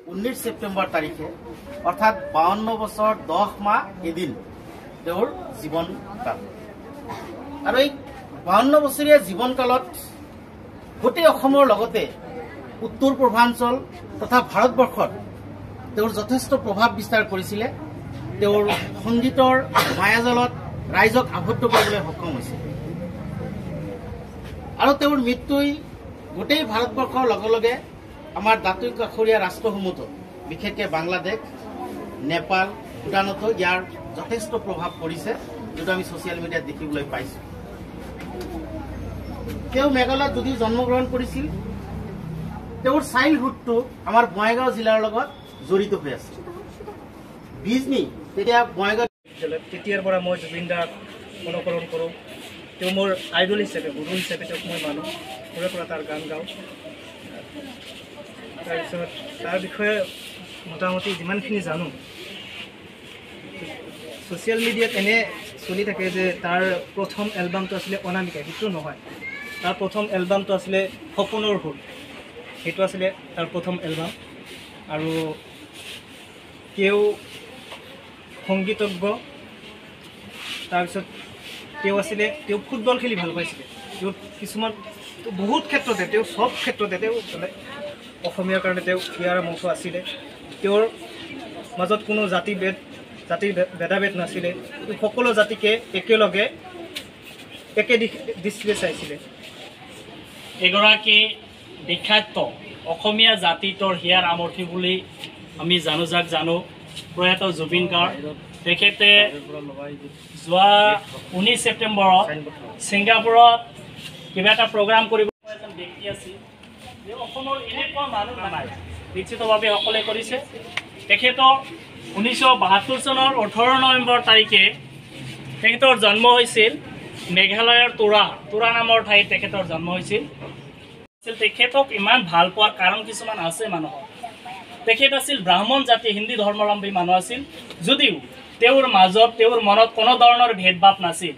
19 সেপ্টেম্বৰ তাৰিখে অৰ্থাৎ 52 বছৰ 10 মাহ এদিন তেওঁৰ জীৱন কাল। আৰু এই 52 বছৰীয়া জীৱন কালত গোটেই অসমৰ লগতে উত্তৰ পূৰ্বাঞ্চল তথা ভাৰতবৰ্ষত তেওঁৰ যথেষ্ট প্ৰভাৱ বিস্তাৰ কৰিছিলে। তেওঁৰ সংগীতৰ মায়াজালত ৰাইজক আবদ্ধ কৰিবলৈ সক্ষম হৈছিল। আৰু তেওঁৰ মৃত্যুই গোটেই ভাৰতবৰ্ষৰ লগে লগে আমাৰ দাঁতি কাষৰীয়া ৰাষ্ট্ৰসমূহতো বিশেষকৈ বাংলাদেশ, নেপাল, ভূটানতো ইয়াৰ যথেষ্ট প্ৰভাৱ পৰিছে, যিটো আমি ছ'চিয়েল মিডিয়াত দেখিবলৈ পাইছোঁ। তেওঁ মেঘালয়ত যদিও জন্মগ্ৰহণ কৰিছিল, তেওঁৰ চাইল্ডহুডটো আমাৰ বঙাইগাঁও জিলাৰ লগত জড়িত হৈ আছে। বিজনী তেতিয়া বঙাইগাঁও তেতিয়াৰ পৰা মই জুবিন দাক অনুকৰণ কৰোঁ। তেওঁ মোৰ আইডল হিচাপে, গুৰু হিচাপে তেওঁক মই মানো। সৰুৰে পৰা তাৰ গান গাওঁ। তাৰপিছত তাৰ বিষয়ে মোটামুটি যিমানখিনি জানো, ছ'চিয়েল মিডিয়াত এনে চলি থাকে যে তাৰ প্ৰথম এলবামটো আছিলে অনামিকা। সেইটো নহয়, তাৰ প্ৰথম এলবামটো আছিলে সপোনৰ সুৰ। সেইটো আছিলে তাৰ প্ৰথম এলবাম। আৰু তেওঁ সংগীতজ্ঞ। তাৰপিছত তেওঁ ফুটবল খেলি ভাল পাইছিলে। তেওঁ কিছুমান বহুত ক্ষেত্ৰতে, তেওঁ চব ক্ষেত্ৰতে তেওঁ অসমীয়াৰ কাৰণে তেওঁ ইয়াৰ মঞ্চ আছিলে। তেওঁৰ মাজত কোনো জাতিৰ ভেদাভেদ নাছিলে। সকলো জাতিকে একেলগে একে দৃষ্টিৰে চাইছিলে। এগৰাকী বিখ্যাত অসমীয়া জাতিটোৰ হিয়াৰ আমঠি বুলি আমি যাক জানো, প্ৰয়াত জুবিন গাৰ্গ। তেখেতে যোৱা 19 ছেপ্টেম্বৰত ছিংগাপুৰত কিবা এটা প্ৰগ্ৰাম কৰিব এজন ব্যক্তি আছিল। তেওঁ অসমৰ এনেকুৱা মানুহ নাই, নিশ্চিতভাৱে সকলোৱে কৰিছে। তেখেতৰ 1972 চনৰ 18 নৱেম্বৰ তাৰিখে তেখেতৰ জন্ম হৈছিল মেঘালয়ৰ তুৰা নামৰ ঠাইত তেখেতৰ জন্ম হৈছিল। তেখেতক ইমান ভাল পোৱাৰ কাৰণ কিছুমান আছে মানুহৰ। তেখেত আছিল ব্ৰাহ্মণ জাতি, হিন্দী ধৰ্মাৱলম্বী মানুহ আছিল, যদিও তেওঁৰ মাজত তেওঁৰ মনত কোনো ধৰণৰ ভেদভাৱ নাছিল।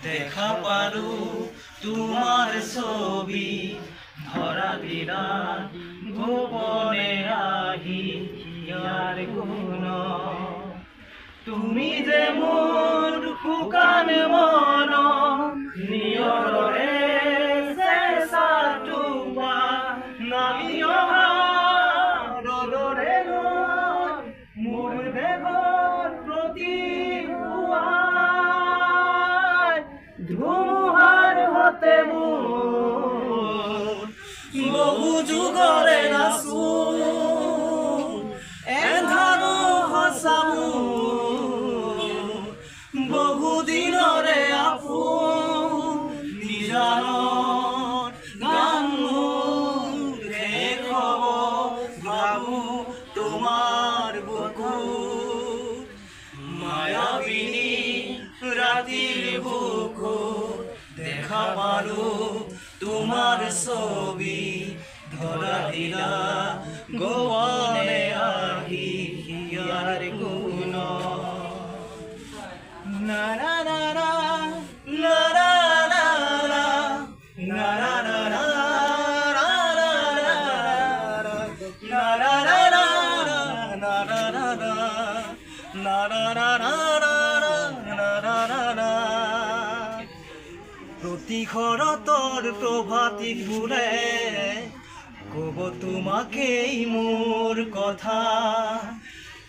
দেখা পালো তোমাৰ ছবি, ধৰা দিলা গোপনে আহি ইয়াৰ গুণ। তুমি যে মোৰ শুকান মন নিয়ৰৰে চেঁচা টোপা, নামি অহা ৰদৰে মোৰ দেহৰ প্ৰতি ধুমুহাৰ হতে মোৰ বহু যুগৰে নাচো, এন্ধাৰো সঁচামো বহু দিনৰে আপোন। নিজানৰ গান মোৰ শেষ হ'ব, ভাবো তোমাৰ বুকু মায়াবিনী ৰাতিৰ বুকু। দেখা পালো তোমাৰ ছবি, ধৰা দিলা গোপনে আহি ইয়াৰ গুণ। না না না না না না না না না না না প্ৰতি শৰতৰ প্ৰভাতী ফুলে ক'ব তোমাকেই মোৰ কথা,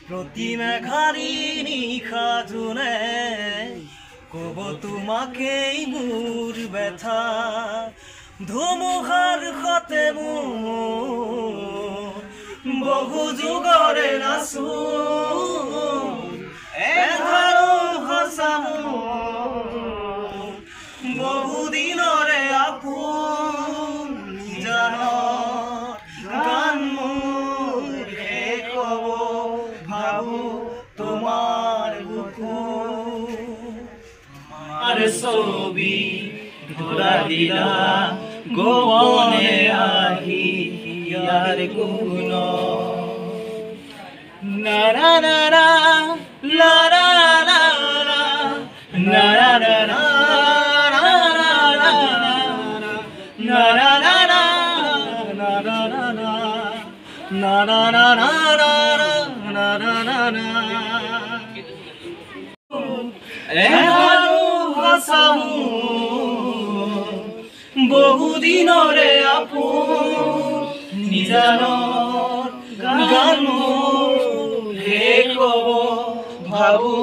প্ৰতি মেঘাৰী নিশা জোনে ক'ব তোমাকেই মোৰ ব্যথা। ধুমুহাৰ সতে মোৰ বহু যুগৰে নাচো, এন্ধাৰো সঁচামো বহু দিনৰে আপোন। জানৰ গান মোৰ শেষ হ'ব, ভাবো তোমাৰ ছবি ধৰা দিলা গোপনে আহি হিয়াৰ গুণ নাৰা নাৰা লাৰা লাৰা নাৰা নাৰা নাৰা নাৰা নাৰা নাৰা বহুদিনৰে আপোন নিজানৰ গান শেষ হ'ব ভাবো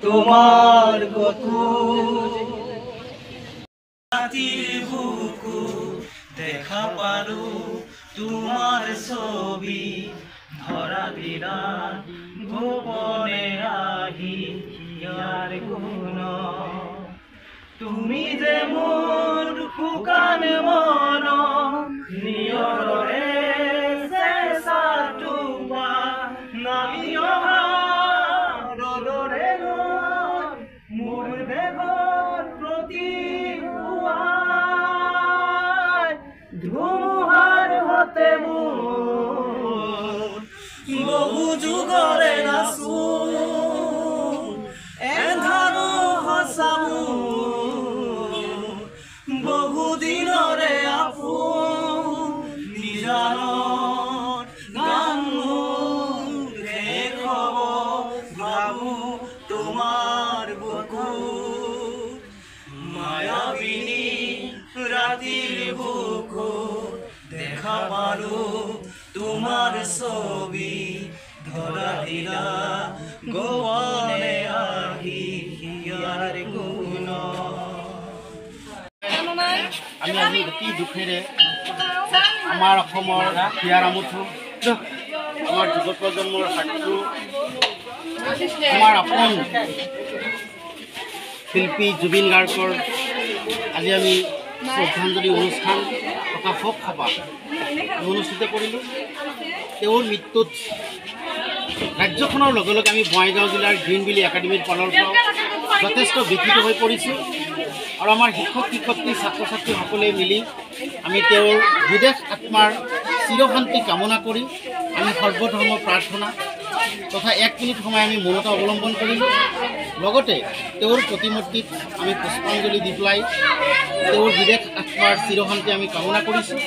তোমাৰ গতো ৰাতিৰ বুকু দেখা পালো তোমাৰ ছবি ধৰা দিলা গোপনে আহি হিয়াৰ গুণ তুমি যে মোৰ শুকান মন নিয়ৰৰে চেঁচাটো নামি অহা ৰদৰে মোৰ দেহত প্ৰতি ধুমুহাৰ হতে মোৰ বহু যুগৰে নাচো এন্ধাৰো সঁচামো বহুদিনৰে আপোন নিজানৰ গান শেষ হ'ব ভাবো তোমাৰ বুকু মায়াবিনী ৰাতিৰ বুকু দেখা পালো তোমাৰ ছবি ধৰা দিলা গোপনে আহি হিয়াৰ গুণ আমি আজি অতি দুখেৰে আমাৰ অসমৰ হিয়াৰ আমঠু আমাৰ যুৱ প্ৰজন্মৰ শত্ৰু আমাৰ আপোন শিল্পী জুবিন গাৰ্গৰ আজি আমি শ্ৰদ্ধাঞ্জলি অনুষ্ঠান তথা শোক সভা অনুষ্ঠিত কৰিলোঁ। তেওঁৰ মৃত্যুত ৰাজ্যখনৰ লগে লগে আমি বঙাইগাঁও জিলাৰ গ্ৰীণভিলি একাডেমীৰ ফালৰ পৰাও যথেষ্ট বিকৃত হৈ পৰিছোঁ আৰু আমাৰ শিক্ষক শিক্ষয়িত্ৰী ছাত্ৰ ছাত্ৰীসকলে মিলি আমি তেওঁৰ বিদেশ আত্মাৰ চিৰশান্তি কামনা কৰি আমি সৰ্বধৰ্ম প্ৰাৰ্থনা তথা 1 মিনিট সময় আমি মৌনতা অৱলম্বন কৰিলোঁ। লগতে তেওঁৰ প্ৰতিমূৰ্তিত আমি পুষ্পাঞ্জলি দি পেলাই তেওঁৰ বিদেশ আত্মাৰ চিৰশান্তি আমি কামনা কৰিছোঁ।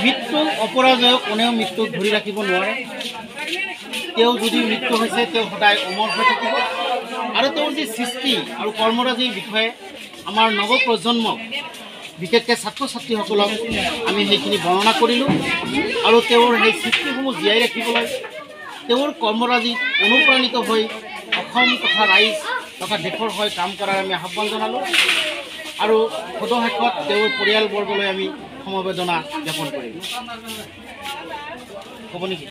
মৃত্যু অপৰাজয় কোনেও মৃত্যুক ধৰি ৰাখিব নোৱাৰে। তেওঁ যদি মৃত্যু হৈছে তেওঁ সদায় অমৰ হৈ থাকিব আৰু তেওঁৰ যি সৃষ্টি আৰু কৰ্মৰাজিৰ বিষয়ে আমাৰ নৱপ্ৰজন্মক বিশেষকৈ ছাত্ৰ ছাত্ৰীসকলক আমি সেইখিনি বৰ্ণনা কৰিলোঁ আৰু তেওঁৰ সেই সৃষ্টিসমূহ জীয়াই ৰাখিবলৈ তেওঁৰ কৰ্মৰাজিত অনুপ্ৰাণিত হৈ অসম তথা ৰাইজ তথা দেশৰ হৈ কাম কৰাৰ আমি আহ্বান জনালোঁ আৰু সদশেষত তেওঁৰ পৰিয়ালবৰ্গলৈ আমি সমবেদনা জ্ঞাপন কৰিলোঁ। ক'ব নেকি?